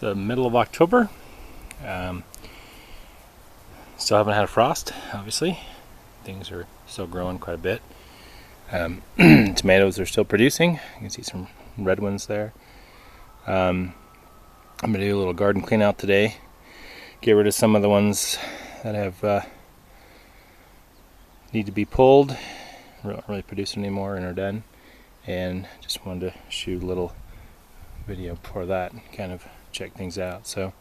the middle of October. Um, Still haven't had a frost, obviously. Things are still growing quite a bit. Tomatoes are still producing. You can see some red ones there. I'm going to do a little garden clean out today. Get rid of some of the ones that have need to be pulled. Not really producing anymore and are done. And just wanted to shoot a little video for that and kind of check things out. So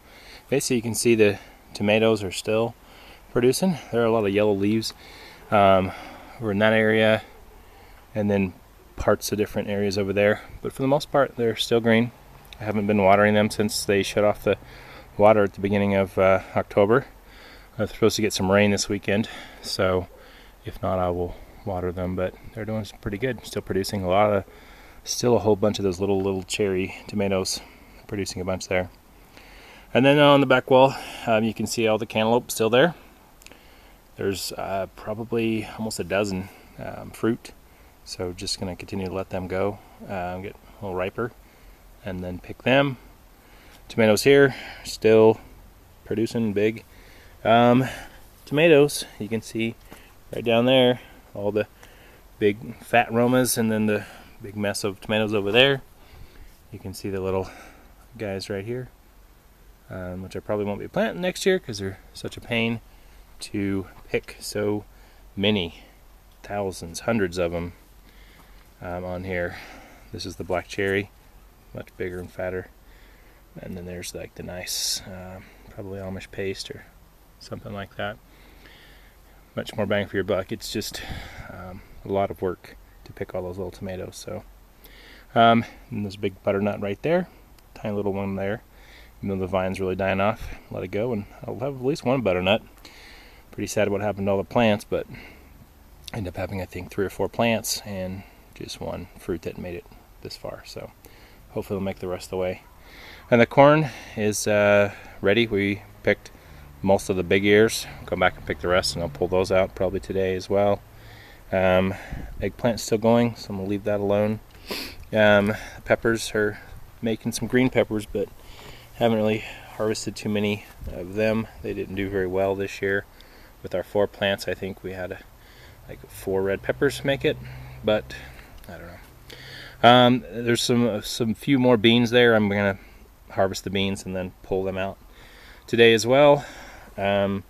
basically you can see the tomatoes are still producing. There are a lot of yellow leaves over in that area, and then parts of different areas over there, but for the most part they're still green. I haven't been watering them since they shut off the water at the beginning of October. I'm supposed to get some rain this weekend, so if not I will water them, but they're doing pretty good, still producing still a whole bunch of those little cherry tomatoes, producing a bunch there. And then on the back wall you can see all the cantaloupe still there. There's probably almost a dozen fruit, so just going to continue to let them go, get a little riper, and then pick them. Tomatoes here, still producing big. Tomatoes, you can see right down there, all the big fat Romas, and then the big mess of tomatoes over there. You can see the little guys right here, which I probably won't be planting next year because they're such a pain to pick. So many, thousands, hundreds of them on here. This is the black cherry, much bigger and fatter, and then there's like the nice probably Amish paste or something like that. Much more bang for your buck. It's just a lot of work to pick all those little tomatoes. So and there's a big butternut right there, tiny little one there. Even though the vine's really dying off, let it go and I'll have at least one butternut. Pretty sad what happened to all the plants, but I ended up having I think 3 or 4 plants and just one fruit that made it this far. So hopefully we'll make the rest of the way. And the corn is ready. We picked most of the big ears. Go back and pick the rest, and I'll pull those out probably today as well. Eggplant's still going, so I'm gonna leave that alone. Peppers are making some green peppers, but haven't really harvested too many of them. They didn't do very well this year. With our 4 plants, I think we had like 4 red peppers make it, but I don't know. There's some few more beans there. I'm gonna harvest the beans and then pull them out today as well, and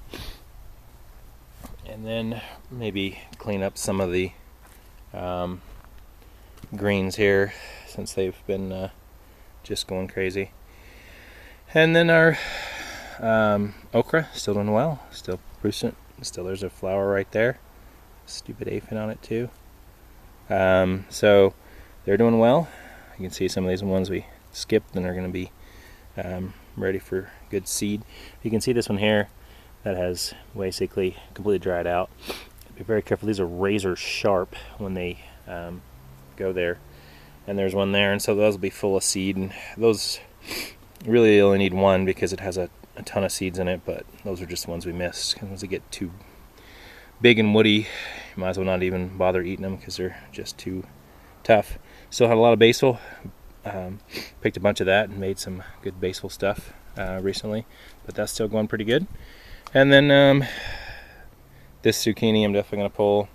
then maybe clean up some of the greens here since they've been just going crazy. And then our okra still doing well, still producing. Still, there's a flower right there. Stupid aphid on it too. So they're doing well. You can see some of these ones we skipped and are going to be ready for good seed. You can see this one here that has basically completely dried out. Be very careful. These are razor sharp when they go there. And there's one there, and so those will be full of seed. And those really only need one because it has a ton of seeds in it, but those are just the ones we missed. Once they get too big and woody, you might as well not even bother eating them because they're just too tough. Still had a lot of basil. Picked a bunch of that and made some good basil stuff recently, but that's still going pretty good. And then this zucchini I'm definitely going to pull,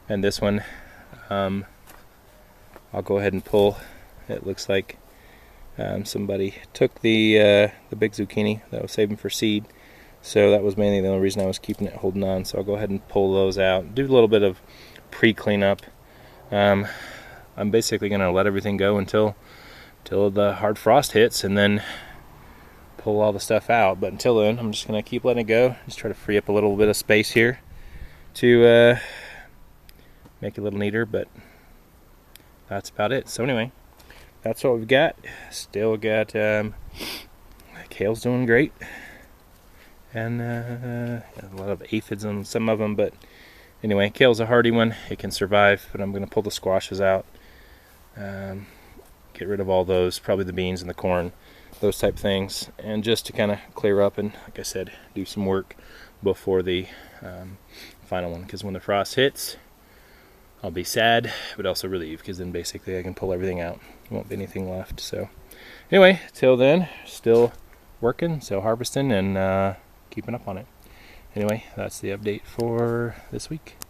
and this one I'll go ahead and pull. It looks like somebody took the big zucchini that I was saving for seed, so that was mainly the only reason I was keeping it holding on. So I'll go ahead and pull those out, do a little bit of pre-cleanup. I'm basically going to let everything go until the hard frost hits, and then pull all the stuff out. But until then, I'm just going to keep letting it go. Just try to free up a little bit of space here to make it a little neater, but that's about it. So anyway, that's what we've got. Still got kale's doing great, and a lot of aphids on some of them, but anyway, kale's a hardy one. It can survive, but I'm going to pull the squashes out, get rid of all those, probably the beans and the corn, those type things, and just to kind of clear up and, like I said, do some work before the final one, because when the frost hits, I'll be sad, but also relieved, because then basically I can pull everything out. There won't be anything left. So Anyway, till then, still working, still harvesting, and keeping up on it. Anyway, that's the update for this week.